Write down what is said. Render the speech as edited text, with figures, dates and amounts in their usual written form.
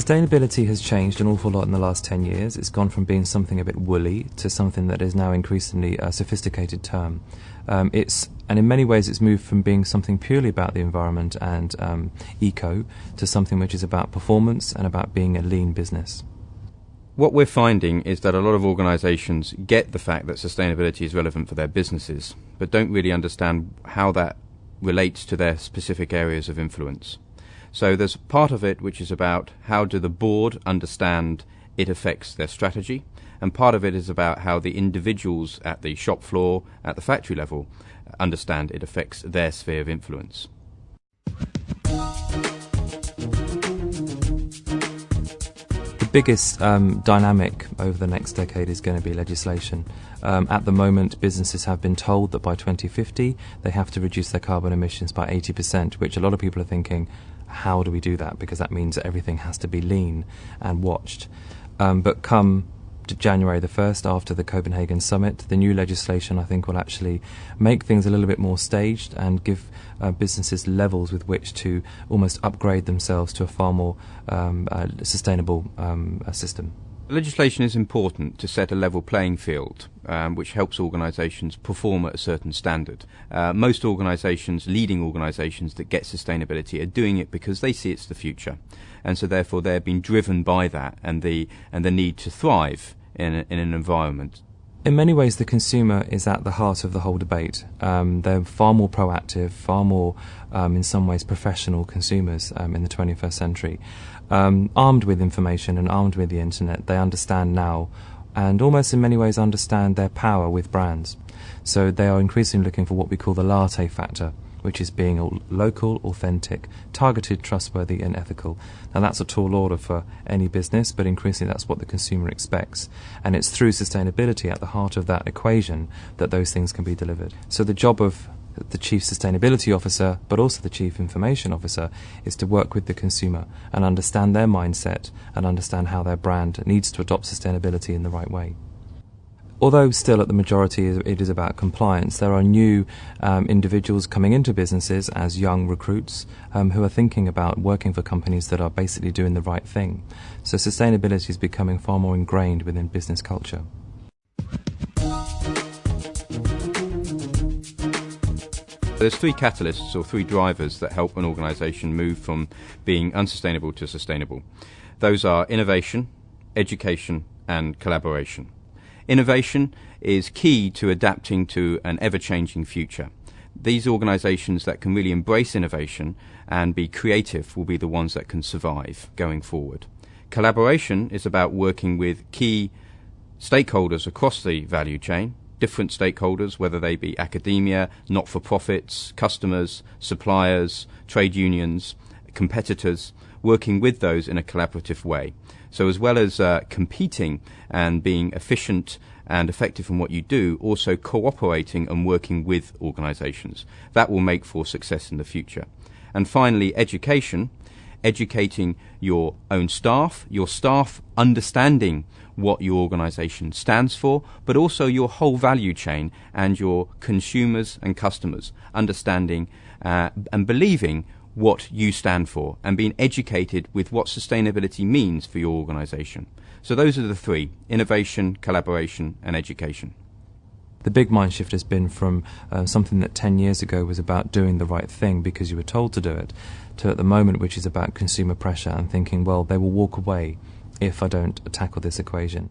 Sustainability has changed an awful lot in the last 10 years. It's gone from being something a bit woolly to something that is now increasingly a sophisticated term. And in many ways it's moved from being something purely about the environment and eco to something which is about performance and about being a lean business. What we're finding is that a lot of organisations get the fact that sustainability is relevant for their businesses, but don't really understand how that relates to their specific areas of influence. So there's part of it which is about how do the board understand it affects their strategy, and part of it is about how the individuals at the shop floor, at the factory level, understand it affects their sphere of influence. The biggest dynamic over the next decade is going to be legislation. At the moment, businesses have been told that by 2050 they have to reduce their carbon emissions by 80%, which a lot of people are thinking, how do we do that? Because that means that everything has to be lean and watched. But come to January the 1st, after the Copenhagen summit, the new legislation I think will actually make things a little bit more staged and give businesses levels with which to almost upgrade themselves to a far more sustainable system. Legislation is important to set a level playing field, which helps organisations perform at a certain standard. Most organisations, leading organisations that get sustainability, are doing it because they see it's the future, and so therefore they're being driven by that and the need to thrive in an environment. In many ways, the consumer is at the heart of the whole debate. They're far more proactive, far more, in some ways, professional consumers in the 21st century. Armed with information and armed with the internet, they understand now and almost in many ways understand their power with brands. So they are increasingly looking for what we call the latte factor, which is being local, authentic, targeted, trustworthy and ethical. Now that's a tall order for any business, but increasingly that's what the consumer expects. And it's through sustainability at the heart of that equation that those things can be delivered. So the job of the Chief Sustainability Officer, but also the Chief Information Officer, is to work with the consumer and understand their mindset and understand how their brand needs to adopt sustainability in the right way. Although still at the majority it is about compliance, there are new individuals coming into businesses as young recruits who are thinking about working for companies that are basically doing the right thing. So sustainability is becoming far more ingrained within business culture. There's three catalysts or three drivers that help an organisation move from being unsustainable to sustainable. Those are innovation, education and collaboration. Innovation is key to adapting to an ever-changing future. These organisations that can really embrace innovation and be creative will be the ones that can survive going forward. Collaboration is about working with key stakeholders across the value chain, different stakeholders, whether they be academia, not-for-profits, customers, suppliers, trade unions, competitors, working with those in a collaborative way. So as well as competing and being efficient and effective in what you do, also cooperating and working with organisations. That will make for success in the future. And finally, education, educating your own staff, your staff understanding what your organisation stands for, but also your whole value chain and your consumers and customers understanding and believing what you stand for and being educated with what sustainability means for your organisation. So those are the three: innovation, collaboration and education. The big mind shift has been from something that 10 years ago was about doing the right thing because you were told to do it, to at the moment which is about consumer pressure and thinking, well, they will walk away if I don't tackle this equation.